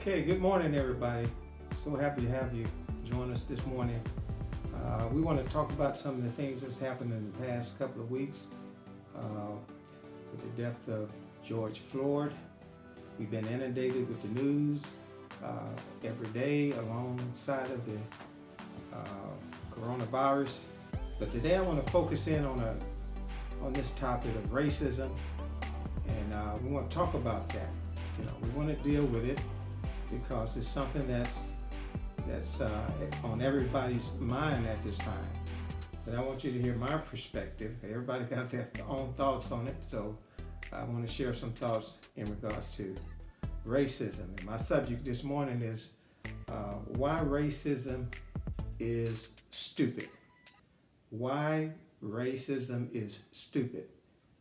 Okay, good morning, everybody. So happy to have you join us this morning. We want to talk about some of the things that's happened in the past couple of weeks with the death of George Floyd. We've been inundated with the news every day alongside of the coronavirus. But today I want to focus in on this topic of racism, and we want to talk about that. We want to deal with it because it's something that's on everybody's mind at this time. But I want you to hear my perspective. Everybody got their own thoughts on it, so I want to share some thoughts in regards to racism. And my subject this morning is why racism is stupid. Why racism is stupid.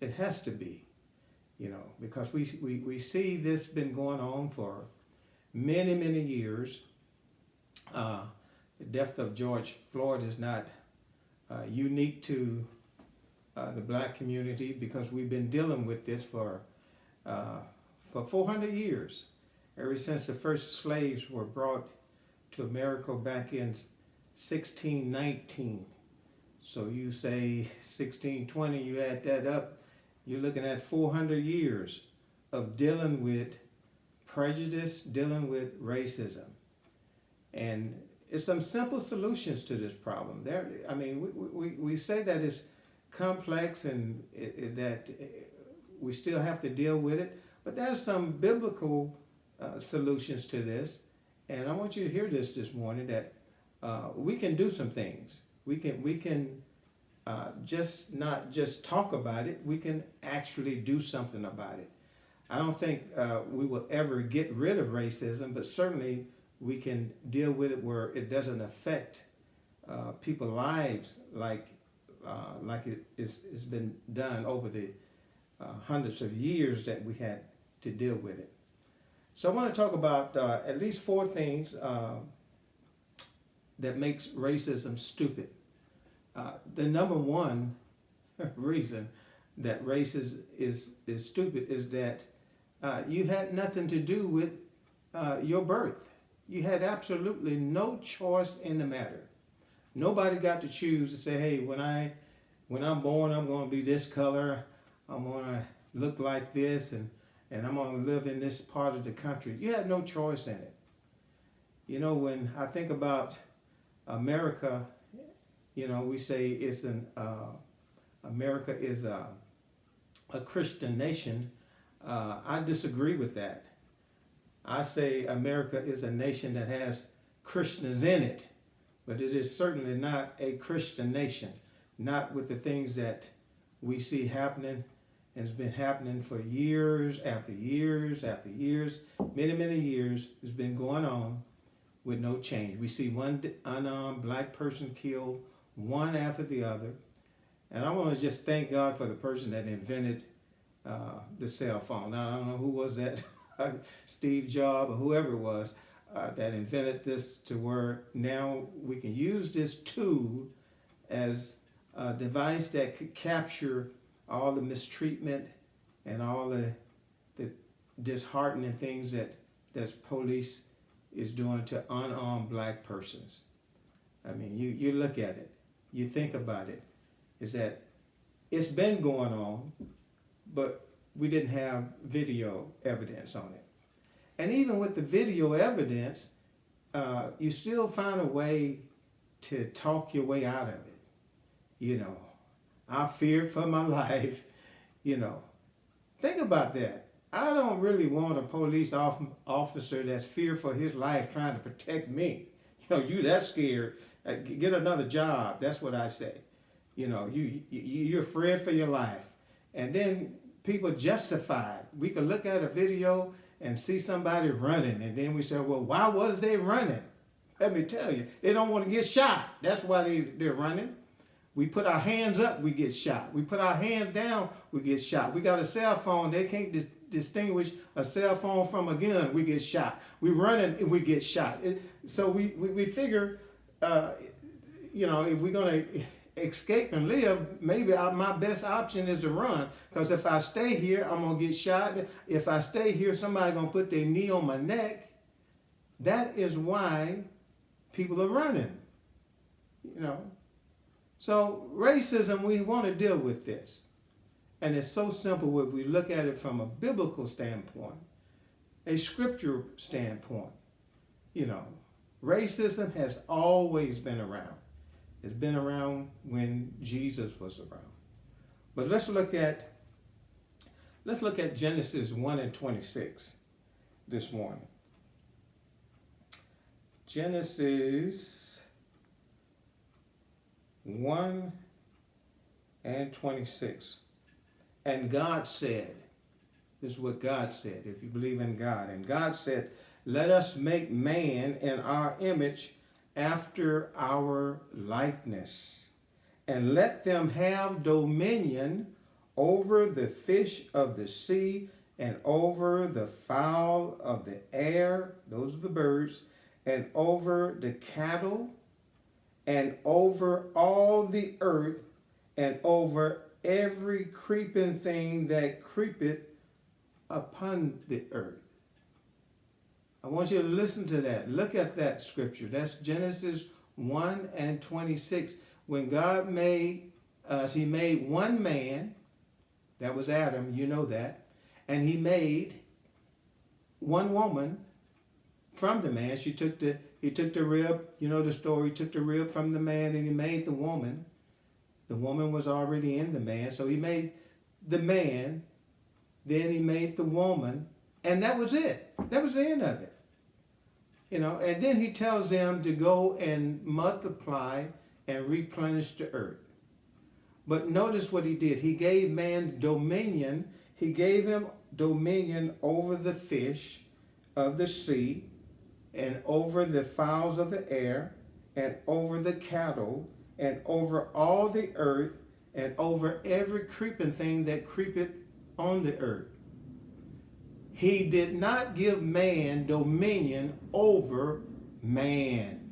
It has to be, because we see this been going on for many, many years. The death of George Floyd is not unique to the black community, because we've been dealing with this for 400 years, ever since the first slaves were brought to America back in 1619. So you say 1620, you add that up, you're looking at 400 years of dealing with prejudice, dealing with racism. And it's some simple solutions to this problem. We say that it's complex and that we still have to deal with it, but there's some biblical solutions to this. And I want you to hear this morning, that we can do some things. We can just not just talk about it, we can actually do something about it. I don't think we will ever get rid of racism, but certainly we can deal with it where it doesn't affect people's lives like it's been done over the hundreds of years that we had to deal with it. So I want to talk about at least 4 things that makes racism stupid. The number one reason that racism is stupid is that you had nothing to do with your birth. You had absolutely no choice in the matter. Nobody got to choose to say, hey, when I'm born, I'm going to be this color, I'm going to look like this, and I'm going to live in this part of the country. You had no choice in it. When I think about America, we say America is a Christian nation. I disagree with that. I say America is a nation that has Christians in it, but it is certainly not a Christian nation, not with the things that we see happening, and it's been happening for years after years after years, many, many years. It's been going on with no change. We see one unarmed black person killed, one after the other. And I want to just thank God for the person that invented the cell phone. Now, I don't know who was that, Steve Jobs or whoever it was that invented this, to where now we can use this tool as a device that could capture all the mistreatment and all the disheartening things that police is doing to unarmed black persons. I mean, you look at it, you think about it, is that it's been going on, but we didn't have video evidence on it. And even with the video evidence, you still find a way to talk your way out of it. I feared for my life. Think about that. I don't really want a police officer that's feared for his life trying to protect me. You that scared, get another job. That's what I say. You're afraid for your life. And then people justify it. We can look at a video and see somebody running, and then we say, well, why was they running? Let me tell you, they don't want to get shot. That's why they're running. We put our hands up, we get shot. We put our hands down, we get shot. We got a cell phone, they can't distinguish a cell phone from a gun, we get shot. We running and we get shot. So we figure, if we're going to escape and live, maybe my best option is to run. Because if I stay here, I'm going to get shot. If I stay here, somebody's going to put their knee on my neck. That is why people are running, you know. So racism, we want to deal with this. And it's so simple if we look at it from a biblical standpoint, a scripture standpoint. You know, racism has always been around. It's been around when Jesus was around. But let's look at Genesis 1 and 26 this morning. Genesis 1 and 26. And God said, this is what God said, if you believe in God. And God said, let us make man in our image after our likeness, and let them have dominion over the fish of the sea, and over the fowl of the air, those are the birds, and over the cattle, and over all the earth, and over every creeping thing that creepeth upon the earth. I want you to listen to that. Look at that scripture. That's Genesis 1 and 26. When God made us, he made one man, that was Adam, you know that, and he made one woman from the man. He took the rib, you know the story, he took the rib from the man and he made the woman. The woman was already in the man, so he made the man, then he made the woman, and that was it. That was the end of it. You know, and then he tells them to go and multiply and replenish the earth. But notice what he did. He gave man dominion. He gave him dominion over the fish of the sea, and over the fowls of the air, and over the cattle, and over all the earth, and over every creeping thing that creepeth on the earth. He did not give man dominion over man.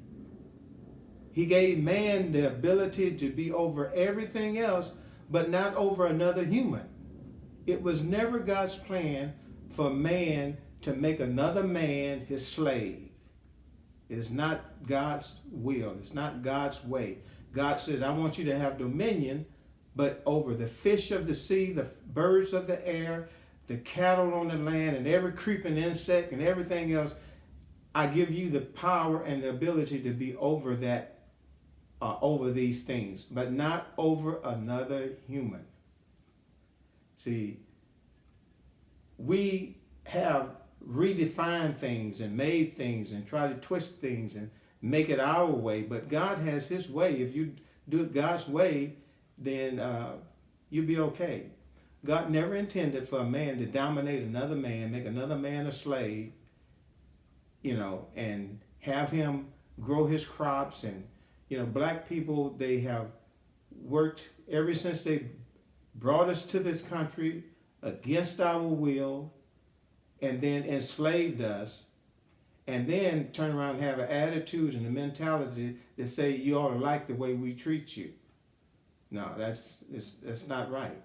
He gave man the ability to be over everything else, but not over another human. It was never God's plan for man to make another man his slave. It's not God's will. It's not God's way. God says, I want you to have dominion, but over the fish of the sea, the birds of the air, the cattle on the land, and every creeping insect and everything else, I give you the power and the ability to be over that, over these things, but not over another human. See, we have redefined things and made things and try to twist things and make it our way, but God has his way. If you do it God's way, then you'll be okay. God never intended for a man to dominate another man, make another man a slave, you know, and have him grow his crops. And, you know, black people, they have worked ever since they brought us to this country against our will, and then enslaved us, and then turn around and have an attitude and a mentality to say you ought to like the way we treat you. No, that's not right.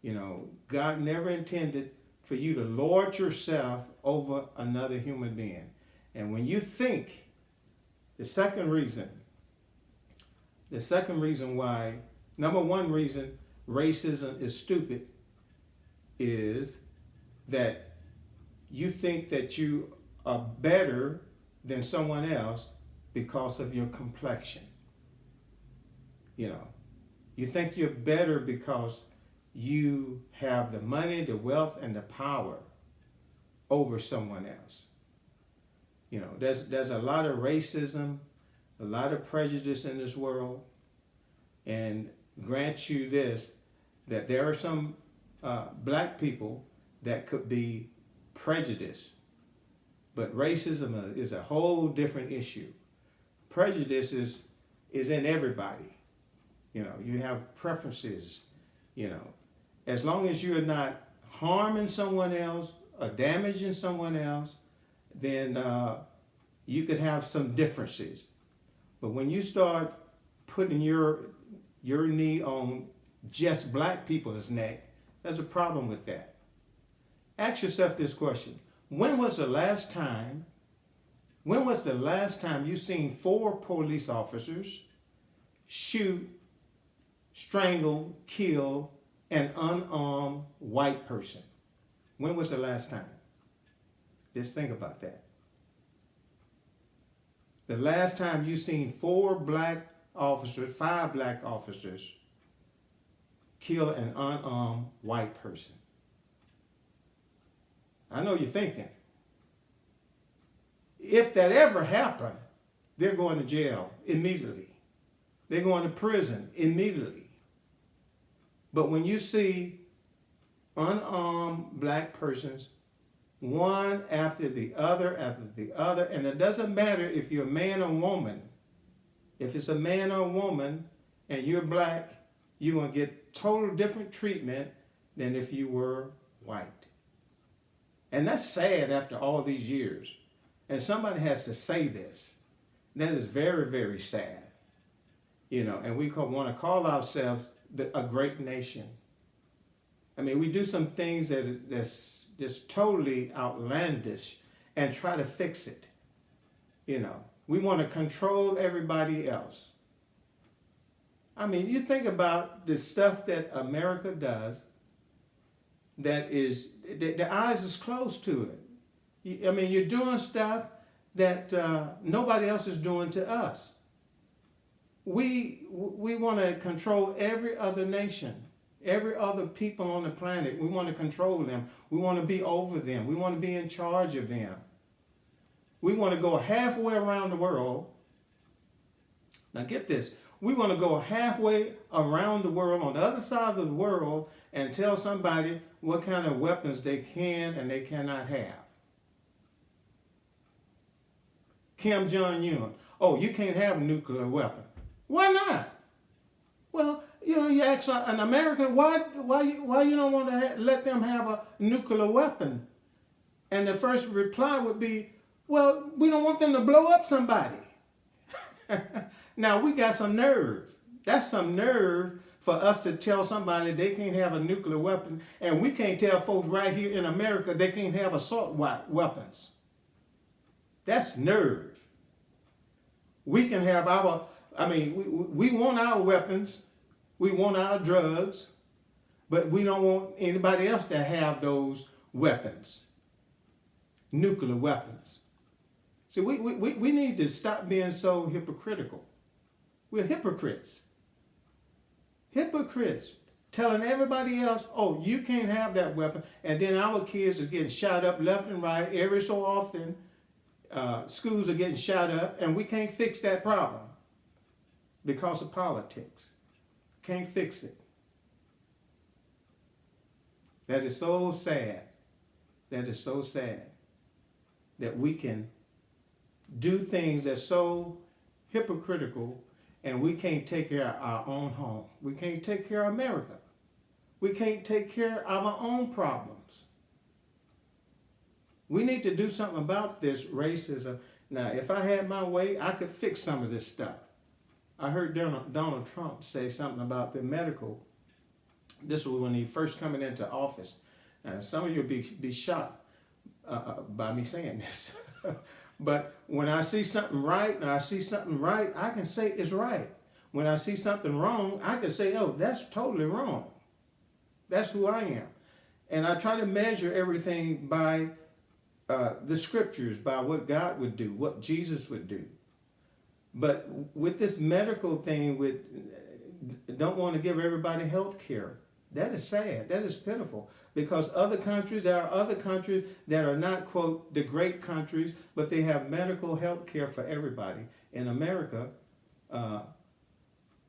You know, God never intended for you to lord yourself over another human being. And when you think, the second reason why, number one reason racism is stupid is that you think that you are better than someone else because of your complexion. You know, you think you're better because you have the money, the wealth, and the power over someone else. You know, there's a lot of racism, a lot of prejudice in this world, and grant you this, that there are some black people that could be prejudiced, but racism is a whole different issue. Prejudice is in everybody. You know, you have preferences, you know. As long as you're not harming someone else or damaging someone else, then you could have some differences. But when you start putting your knee on just black people's neck, there's a problem with that. Ask yourself this question. When was the last time When was the last time you seen 4 police officers shoot, strangle, kill an unarmed white person? When was the last time? Just think about that. The last time you seen 5 black officers kill an unarmed white person. I know you're thinking, if that ever happened, they're going to jail immediately. They're going to prison immediately. But when you see unarmed black persons, one after the other, and it doesn't matter if you're a man or woman. If it's a man or a woman and you're black, you're going to get total different treatment than if you were white. And that's sad after all these years. And somebody has to say this. That is very, very sad. And we want to call ourselves a great nation. I mean, we do some things that's just totally outlandish and try to fix it. We want to control everybody else. I mean, you think about the stuff that America does that is, the eyes is closed to it. I mean, you're doing stuff that nobody else is doing to us. We want to control every other nation, every other people on the planet. We want to control them. We want to be over them. We want to be in charge of them. We want to go halfway around the world. Now get this. We want to go halfway around the world, on the other side of the world, and tell somebody what kind of weapons they can and they cannot have. Kim Jong-un. Oh, you can't have a nuclear weapon. Why not? Well, you ask an American, why you don't want to let them have a nuclear weapon? And the first reply would be, well, we don't want them to blow up somebody. Now, we got some nerve. That's some nerve for us to tell somebody they can't have a nuclear weapon, and we can't tell folks right here in America they can't have assault weapons. That's nerve. We can have we want our weapons, we want our drugs, but we don't want anybody else to have those weapons, nuclear weapons. See, we need to stop being so hypocritical. We're hypocrites. Hypocrites. Telling everybody else, oh, you can't have that weapon. And then our kids are getting shot up left and right. Every so often, schools are getting shot up. And we can't fix that problem because of politics. Can't fix it. That is so sad. That is so sad that we can do things that's so hypocritical, and we can't take care of our own home. We can't take care of America. We can't take care of our own problems. We need to do something about this racism. Now, if I had my way, I could fix some of this stuff. I heard Donald Trump say something about the medical. This was when he first coming into office. Some of you will be shocked by me saying this. But when I see something right, I can say it's right. When I see something wrong, I can say, oh, that's totally wrong. That's who I am. And I try to measure everything by the scriptures, by what God would do, what Jesus would do. But with this medical thing, don't want to give everybody health care. That is sad. That is pitiful. Because there are other countries that are not, quote, the great countries, but they have medical health care for everybody. In America,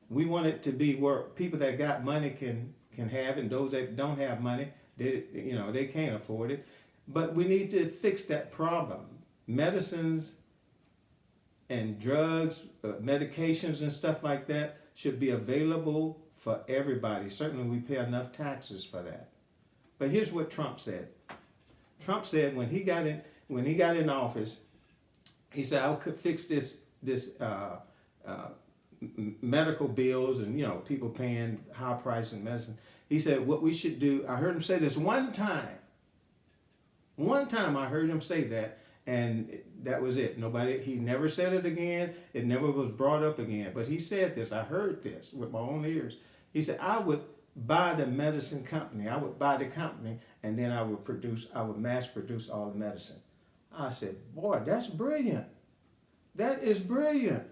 we want it to be where people that got money can have, and those that don't have money, they can't afford it. But we need to fix that problem. Medicines and drugs, medications and stuff like that should be available for everybody. Certainly we pay enough taxes for that. But here's what Trump said. Trump said when he got in office, he said, I could fix this medical bills and people paying high price in medicine. He said what we should do. I heard him say this one time. One time I heard him say that, And that was it. He never said it again. It never was brought up again. But he said this, I heard this with my own ears. He said, I would buy the medicine company. I would buy the company, and then I would mass produce all the medicine. I said, boy, that's brilliant. That is brilliant.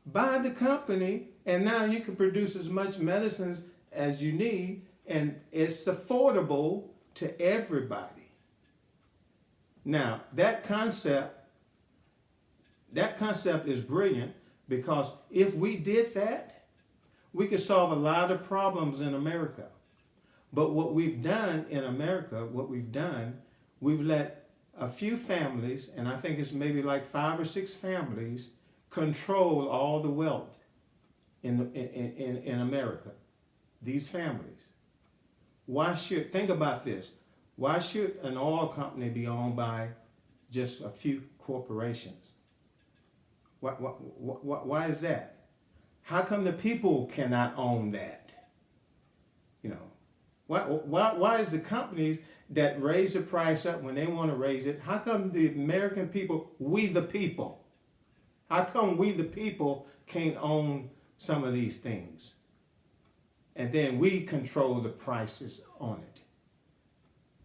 Buy the company, and now you can produce as much medicines as you need, and it's affordable to everybody. Now, that concept is brilliant, because if we did that, we could solve a lot of problems in America. But what we've done in America, we've let a few families, and I think it's maybe like 5 or 6 families, control all the wealth in America. These families. Think about this. Why should an oil company be owned by just a few corporations? Why is that? How come the people cannot own that? You know, why is the companies that raise the price up when they want to raise it, how come the American people, we the people, how come we the people can't own some of these things? And then we control the prices on it.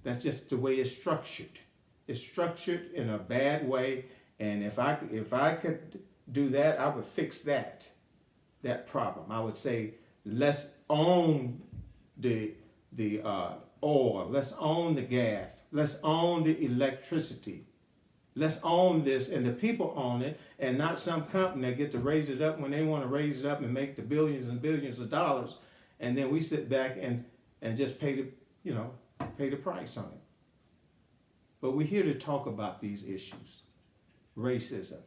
That's just the way it's structured. It's structured in a bad way, and if I could do that, I would fix that problem. I would say, let's own the oil, let's own the gas, let's own the electricity, let's own this, and the people own it, and not some company that get to raise it up when they want to raise it up and make the billions and billions of dollars, and then we sit back and just pay the price on it. But we're here to talk about these issues. Racism.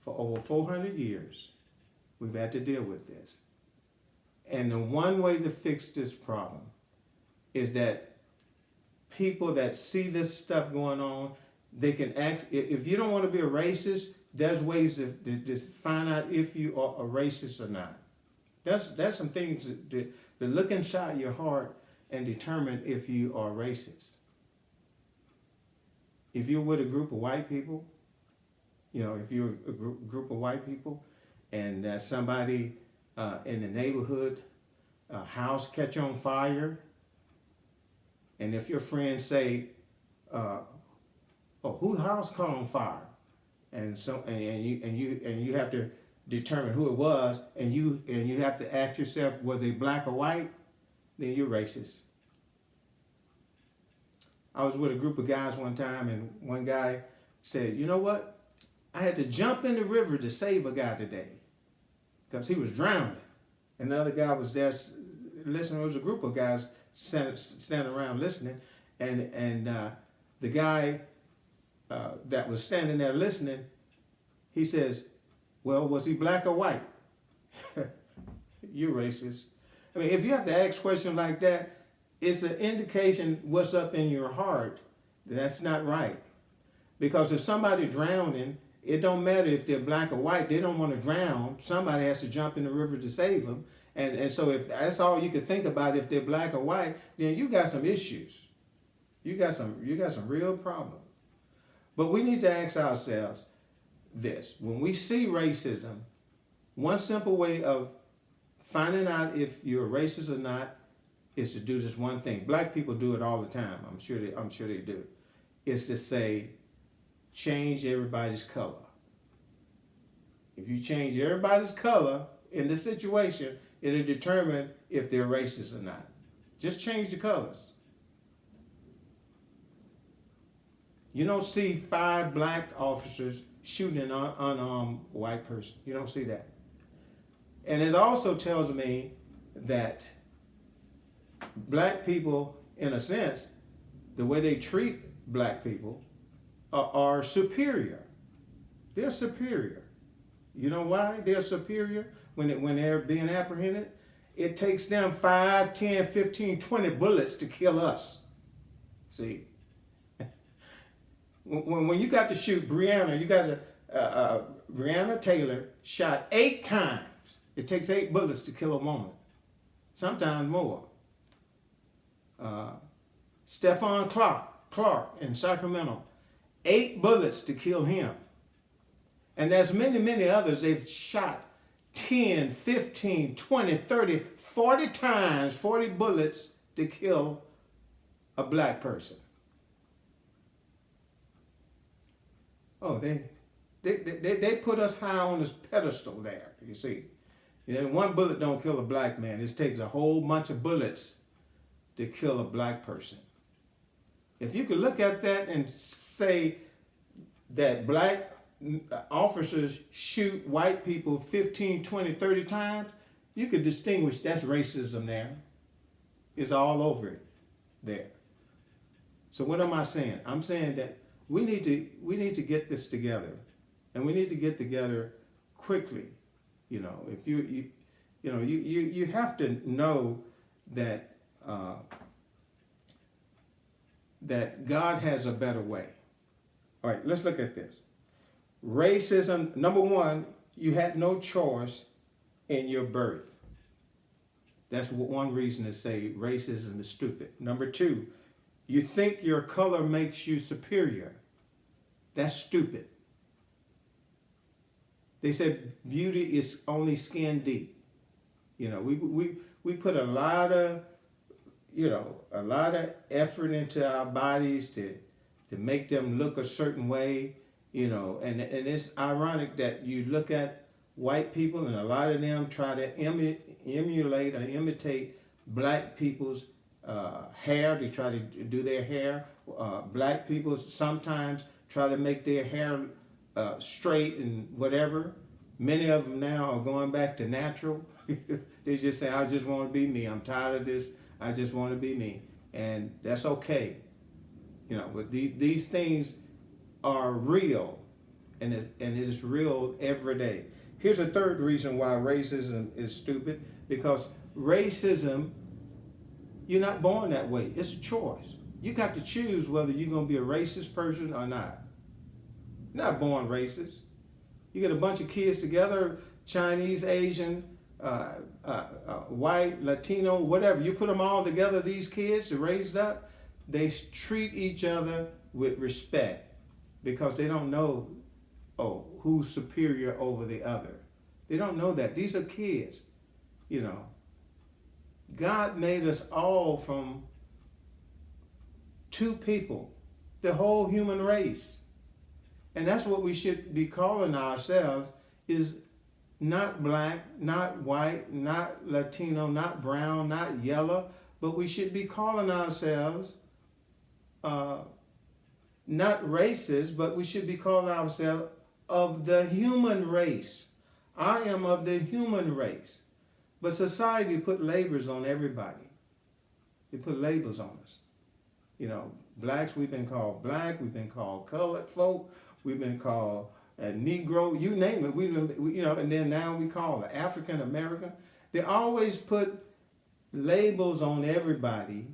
For over 400 years, we've had to deal with this. And the one way to fix this problem is that people that see this stuff going on, they can act. If you don't want to be a racist, there's ways to find out if you are a racist or not. That's some things to look inside your heart and determine if you are racist. If you're with a group of white people, if you're a group of white people, and somebody in the neighborhood, a house catch on fire, and if your friends say, whose house caught on fire? And you have to determine who it was, and you have to ask yourself, was they black or white? Then you're racist. I was with a group of guys one time, and one guy said, you know what? I had to jump in the river to save a guy today because he was drowning. And the other guy was there listening. There was a group of guys standing around listening, and the guy that was standing there listening, he says, well, was he black or white? You're racist. I mean, if you have to ask questions like that, it's an indication what's up in your heart. That's not right. Because if somebody's drowning, it don't matter if they're black or white. They don't want to drown. Somebody has to jump in the river to save them. And so if that's all you can think about, if they're black or white, then you got some issues. You got some real problems. But we need to ask ourselves this. When we see racism, one simple way of finding out if you're a racist or not is to do this one thing. Black people do it all the time. I'm sure they do. Is to say, change everybody's color. If you change everybody's color in this situation, it'll determine if they're racist or not. Just change the colors. You don't see 5 black officers shooting an unarmed white person. You don't see that. And it also tells me that black people, in a sense, the way they treat black people are superior. They're superior. You know why they're superior when they're being apprehended? It takes them 5, 10, 15, 20 bullets to kill us. See? When you got to shoot Breonna, Breonna Taylor shot 8 times. It takes 8 bullets to kill a woman. Sometimes more. Stephon Clark in Sacramento, 8 bullets to kill him. And there's many, many others they've shot 10, 15, 20, 30, 40 times, 40 bullets to kill a black person. Oh, they put us high on this pedestal there, you see. You know, one bullet don't kill a black man. It takes a whole bunch of bullets to kill a black person. If you could look at that and say that black officers shoot white people 15, 20, 30 times, you could distinguish that's racism there. It's all over it there. So what am I saying? I'm saying that we need to get this together, and we need to get together quickly. You know, if you have to know that that God has a better way. All right, let's look at this. Racism, number one, you had no choice in your birth. That's one reason to say racism is stupid. Number two, you think your color makes you superior. That's stupid. They said beauty is only skin deep. You know, we put a lot of effort into our bodies to make them look a certain way, you know, and it's ironic that you look at white people and a lot of them try to emulate or imitate black people's hair. They try to do their hair. Black people sometimes try to make their hair straight and whatever. Many of them now are going back to natural. They just say, I just want to be me. I'm tired of this. I just want to be me. And that's okay. You know, but these things are real, and it is real every day. Here's a third reason why racism is stupid, because racism, you're not born that way. It's a choice. You got to choose whether you're going to be a racist person or not. You're not born racist. You get a bunch of kids together, Chinese, Asian, white, Latino, whatever. You put them all together, these kids, they're raised up, they treat each other with respect because they don't know, who's superior over the other. They don't know that. These are kids, you know. God made us all from two people, the whole human race. And that's what we should be calling ourselves, is not black, not white, not Latino, not brown, not yellow, but we should be calling ourselves not racist, but we should be calling ourselves of the human race. I am of the human race. But society put labels on everybody. They put labels on us. You know, blacks, we've been called black, we've been called colored folk, we've been called a Negro, you name it. And then now we call it African American. They always put labels on everybody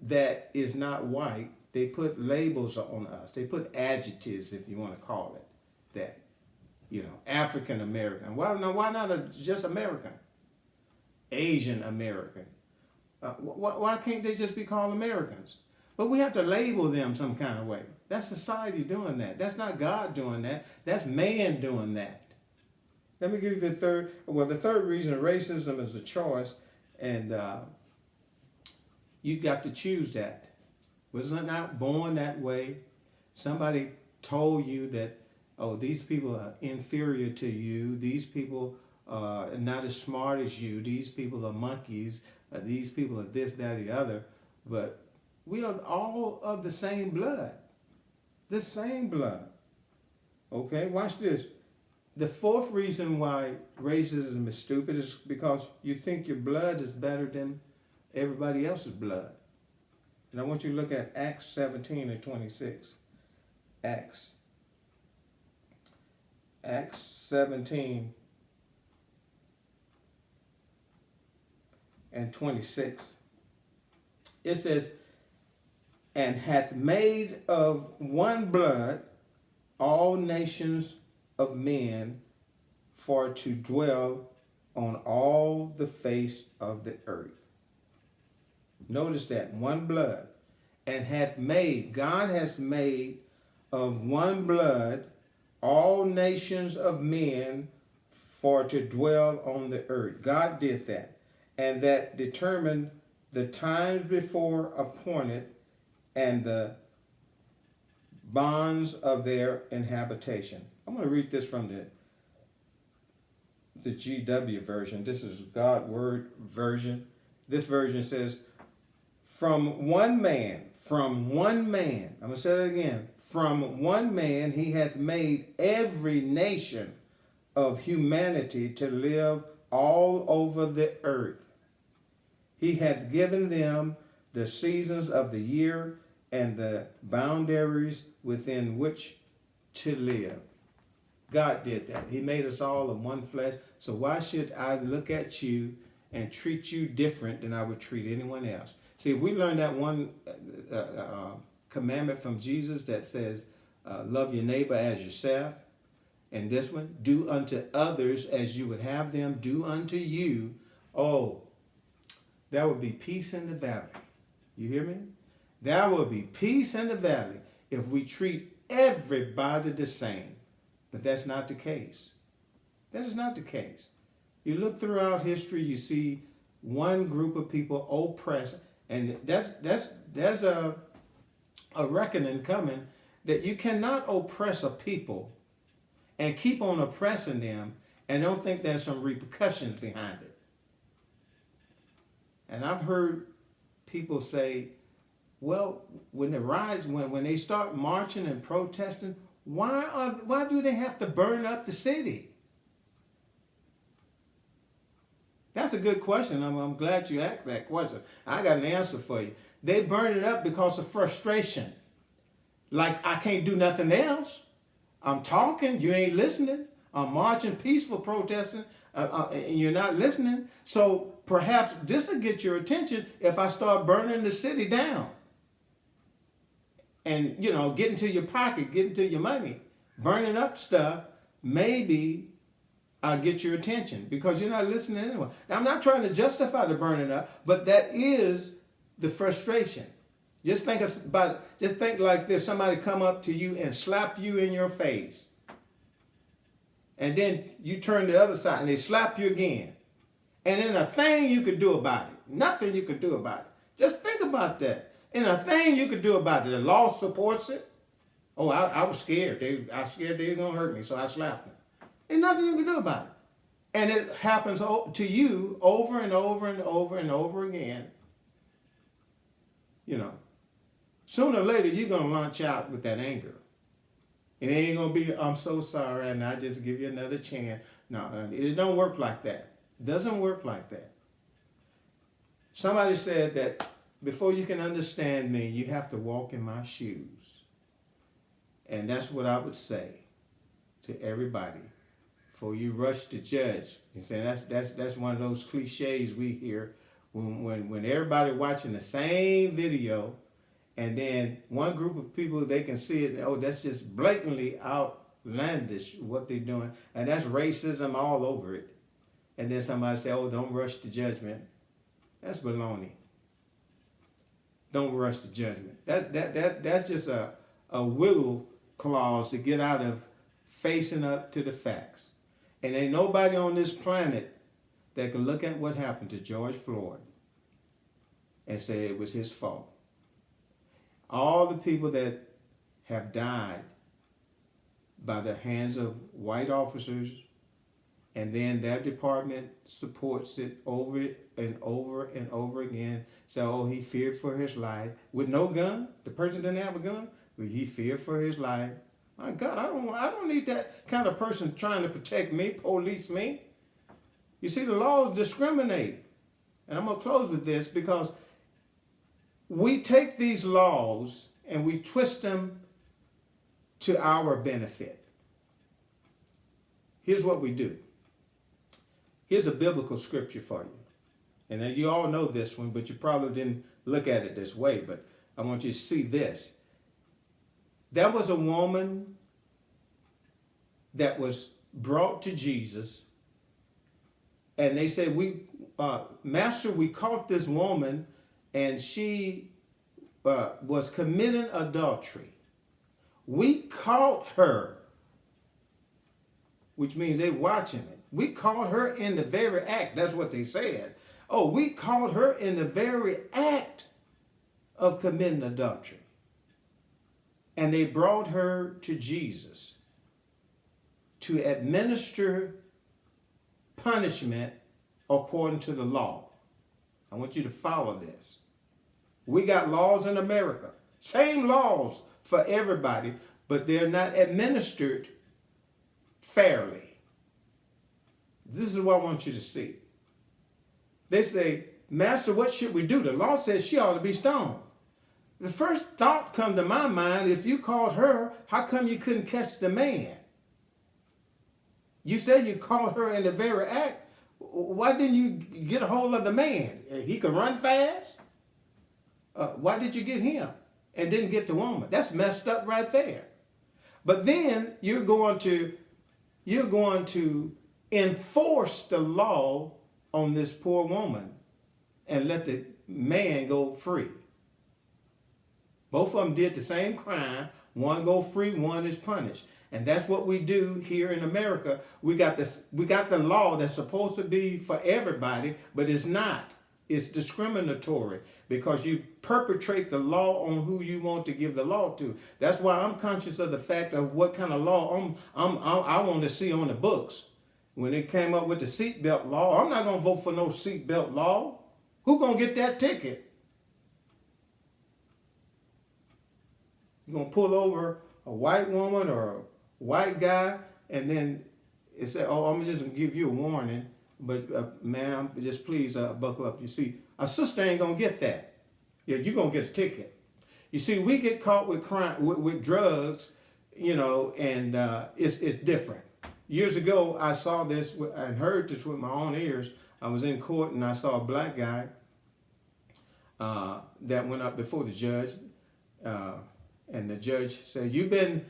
that is not white. They put labels on us. They put adjectives, if you want to call it that. You know, African American. Why not just American? Asian American. Why can't they just be called Americans? But we have to label them some kind of way. That's society doing that. That's not God doing that. That's man doing that. Let me give you the third. Well, the third reason racism is a choice, and you got to choose that. Was not born that way. Somebody told you that, these people are inferior to you. These people are not as smart as you. These people are monkeys. These people are this, that, or the other. But we are all of the same blood. The same blood. Okay, watch this. The fourth reason why racism is stupid is because you think your blood is better than everybody else's blood. And I want you to look at Acts 17 and 26. Acts 17 and 26. It says, and hath made of one blood all nations of men for to dwell on all the face of the earth. Notice that, one blood. and hath made, God has made of one blood all nations of men for to dwell on the earth. God did that. And that determined the times before appointed and the bonds of their inhabitation. I'm going to read this from the GW version. This is God Word version. This version says, from one man, I'm going to say it again, from one man he hath made every nation of humanity to live all over the earth. He hath given them the seasons of the year and the boundaries within which to live. God did that. He made us all of one flesh. So why should I look at you and treat you different than I would treat anyone else? See, if we learn that one commandment from Jesus that says, love your neighbor as yourself, and this one, do unto others as you would have them do unto you, oh, there would be peace in the valley. You hear me? There will be peace in the valley if we treat everybody the same. But that's not the case. That is not the case. You look throughout history, you see one group of people oppressed, and there's a reckoning coming that you cannot oppress a people and keep on oppressing them and don't think there's some repercussions behind it. And I've heard people say, well, when the riots, when they start marching and protesting, why do they have to burn up the city? That's a good question. I'm glad you asked that question. I got an answer for you. They burn it up because of frustration. Like, I can't do nothing else. I'm talking, you ain't listening. I'm marching, peaceful protesting, and you're not listening. So perhaps this will get your attention if I start burning the city down. And, get into your pocket, get into your money. Burning up stuff, maybe I'll get your attention because you're not listening anyway. Now, I'm not trying to justify the burning up, but that is the frustration. Just think like this, somebody come up to you and slap you in your face. And then you turn the other side and they slap you again. And then a thing you could do about it. Nothing you could do about it. Just think about that. And a thing you could do about it. The law supports it. Oh, I was scared. I was scared they were going to hurt me, so I slapped them. Ain't nothing you can do about it. And it happens to you over and over and over and over again. Sooner or later, you're going to launch out with that anger. It ain't going to be, I'm so sorry, and I just give you another chance. No, it don't work like that. It doesn't work like that. Somebody said that before you can understand me, you have to walk in my shoes. And that's what I would say to everybody before you rush to judge. You say that's one of those cliches we hear when everybody watching the same video, and then one group of people, they can see it, oh, that's just blatantly outlandish what they're doing, and that's racism all over it. And then somebody say, oh, don't rush to judgment. That's baloney. Don't rush to judgment. That's just a wiggle clause to get out of facing up to the facts. And ain't nobody on this planet that can look at what happened to George Floyd and say it was his fault. All the people that have died by the hands of white officers, and then their department supports it over and over and over again. So, oh, he feared for his life. With no gun, the person didn't have a gun, but he feared for his life. My God, I don't need that kind of person trying to protect me, police me. You see, the laws discriminate. And I'm going to close with this because we take these laws and we twist them to our benefit. Here's what we do. Here's a biblical scripture for you. And you all know this one, but you probably didn't look at it this way, but I want you to see this. There was a woman that was brought to Jesus, and they said, Master, we caught this woman, and she was committing adultery. We caught her, which means they watching it. We caught her in the very act. That's what they said. Oh, we caught her in the very act of committing adultery. And they brought her to Jesus to administer punishment according to the law. I want you to follow this. We got laws in America, same laws for everybody, but they're not administered fairly. This is what I want you to see. They say, Master, what should we do? The law says she ought to be stoned. The first thought come to my mind, if you caught her, how come you couldn't catch the man? You said you caught her in the very act. Why didn't you get a hold of the man? He could run fast. Why did you get him and didn't get the woman? That's messed up right there. But then you're going to enforce the law on this poor woman and let the man go free. Both of them did the same crime. One go free, one is punished. And that's what we do here in America. We got the law that's supposed to be for everybody, but it's not. It's discriminatory because you perpetrate the law on who you want to give the law to. That's why I'm conscious of the fact of what kind of law I want to see on the books. When they came up with the seatbelt law, I'm not going to vote for no seatbelt law. Who's going to get that ticket? You're going to pull over a white woman or a white guy, and then it said, oh, I'm just going to give you a warning, but ma'am, just please buckle up your seat. A sister ain't going to get that. Yeah, you're going to get a ticket. You see, we get caught with crime, with drugs, and it's different. Years ago, I saw this and heard this with my own ears. I was in court and I saw a black guy that went up before the judge, and the judge said, "You've been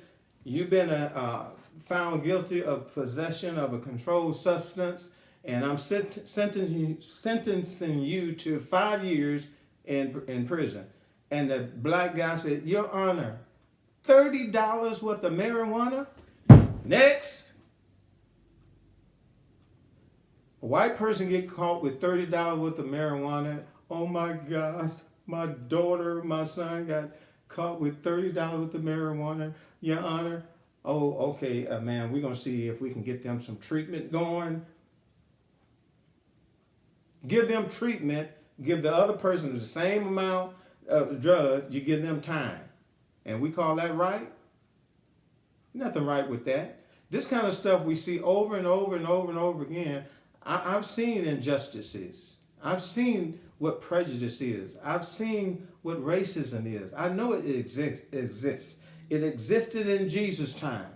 found guilty of possession of a controlled substance, and I'm sentencing you to 5 years in prison." And the black guy said, "Your Honor, $30 worth of marijuana? Next." A white person get caught with $30 worth of marijuana. Oh my gosh, my daughter, my son got caught with $30 worth of marijuana. Your Honor, oh, okay, man, we're going to see if we can get them some treatment going. Give them treatment, give the other person the same amount of drugs, you give them time. And we call that right? Nothing right with that. This kind of stuff we see over and over and over and over again. I've seen injustices. I've seen what prejudice is. I've seen what racism is. I know it exists. It existed in Jesus' time.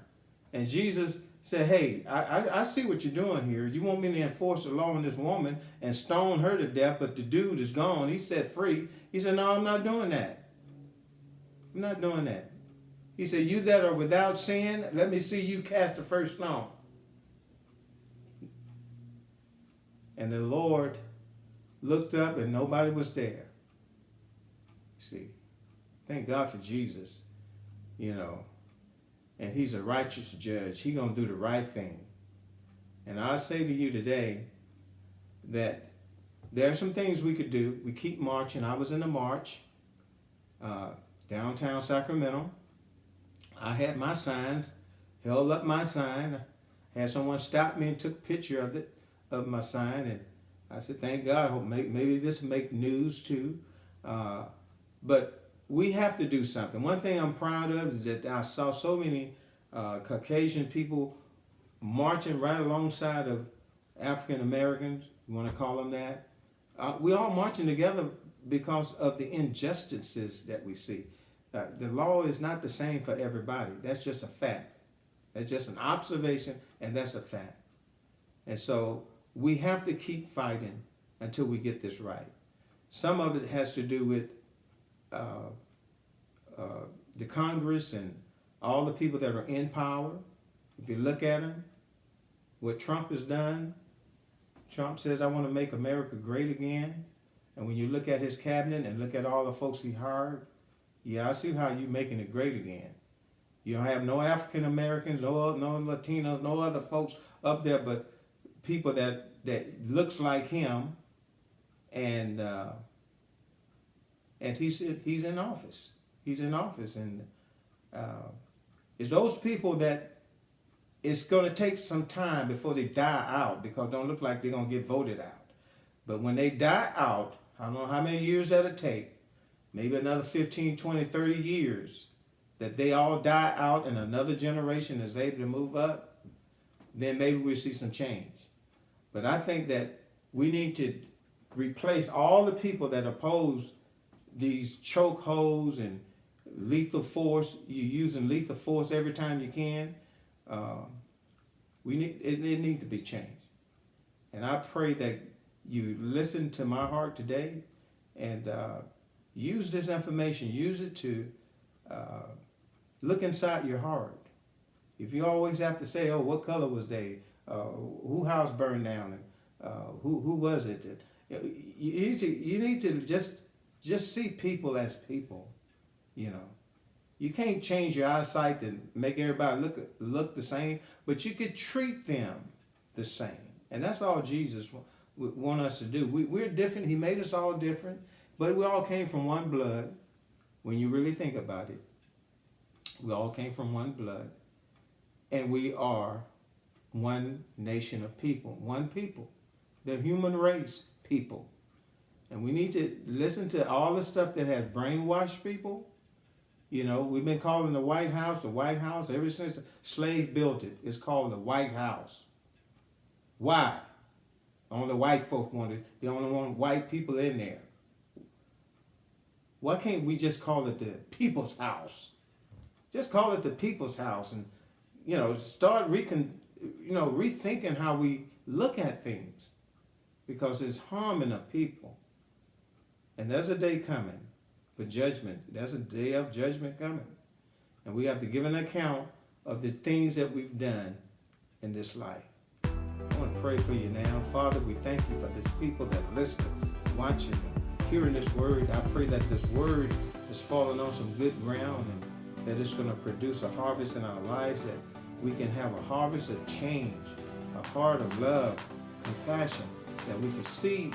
And Jesus said, hey, I see what you're doing here. You want me to enforce the law on this woman and stone her to death, but the dude is gone. He's set free. He said, no, I'm not doing that. I'm not doing that. He said, you that are without sin, let me see you cast the first stone. And the Lord looked up and nobody was there. See, thank God for Jesus, and he's a righteous judge. He's going to do the right thing. And I say to you today that there are some things we could do. We keep marching. I was in a march downtown Sacramento. I had my signs, held up my sign. I had someone stop me and took a picture of my sign, and I said, thank God, hope maybe this will make news too. But we have to do something. One thing I'm proud of is that I saw so many Caucasian people marching right alongside of African Americans, you want to call them that. We're all marching together because of the injustices that we see. The law is not the same for everybody. That's just a fact. That's just an observation, and that's a fact. And so we have to keep fighting until we get this right. Some of it has to do with the Congress and all the people that are in power. If you look at them, what Trump has done, Trump says, I want to make America great again. And when you look at his cabinet and look at all the folks he hired, Yeah, I see how you making it great again. You don't have no African Americans, no Latinos, no other folks up there, but people that looks like him, and he's in office. He's in office, and uh, it's those people that it's going to take some time before they die out, because don't look like they're going to get voted out. But when they die out, I don't know how many years that'll take, maybe another 15, 20, 30 years, that they all die out and another generation is able to move up, then maybe we'll see some change. But I think that we need to replace all the people that oppose these chokeholds and lethal force. You're using lethal force every time you can. It needs to be changed. And I pray that you listen to my heart today and use this information. Use it to look inside your heart. If you always have to say, "Oh, what color was they? Who house burned down? And who was it?" You need to just see people as people. You know, you can't change your eyesight and make everybody look the same, but you could treat them the same, and that's all Jesus want us to do. We're different. He made us all different, but we all came from one blood. When you really think about it, we all came from one blood, and we are one nation of people, one people, the human race people. And we need to listen to all the stuff that has brainwashed people. You know, we've been calling the White House ever since the slave built it. It's called the White House. Why? Only white folk want it. They only want white people in there. Why can't we just call it the People's House? Just call it the People's House, and start rethinking how we look at things, because it's harming the people. And there's a day coming for judgment. There's a day of judgment coming, and we have to give an account of the things that we've done in this life. I want to pray for you now. Father, we thank you for this people that listen, watching, hearing this word. I pray that this word is falling on some good ground, and that it's going to produce a harvest in our lives, that we can have a harvest of change, a heart of love, compassion, that we can see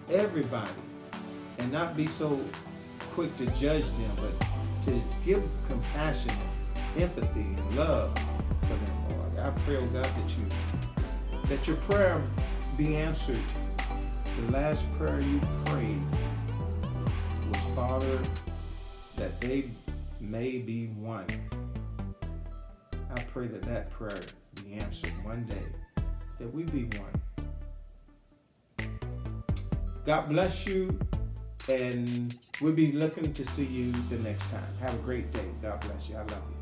everybody and not be so quick to judge them, but to give compassion, empathy, and love for them, Lord. I pray, oh God, that your prayer be answered. The last prayer you prayed was, Father, that they may be one. I pray that prayer be answered one day, that we be one. God bless you, and we'll be looking to see you the next time. Have a great day. God bless you. I love you.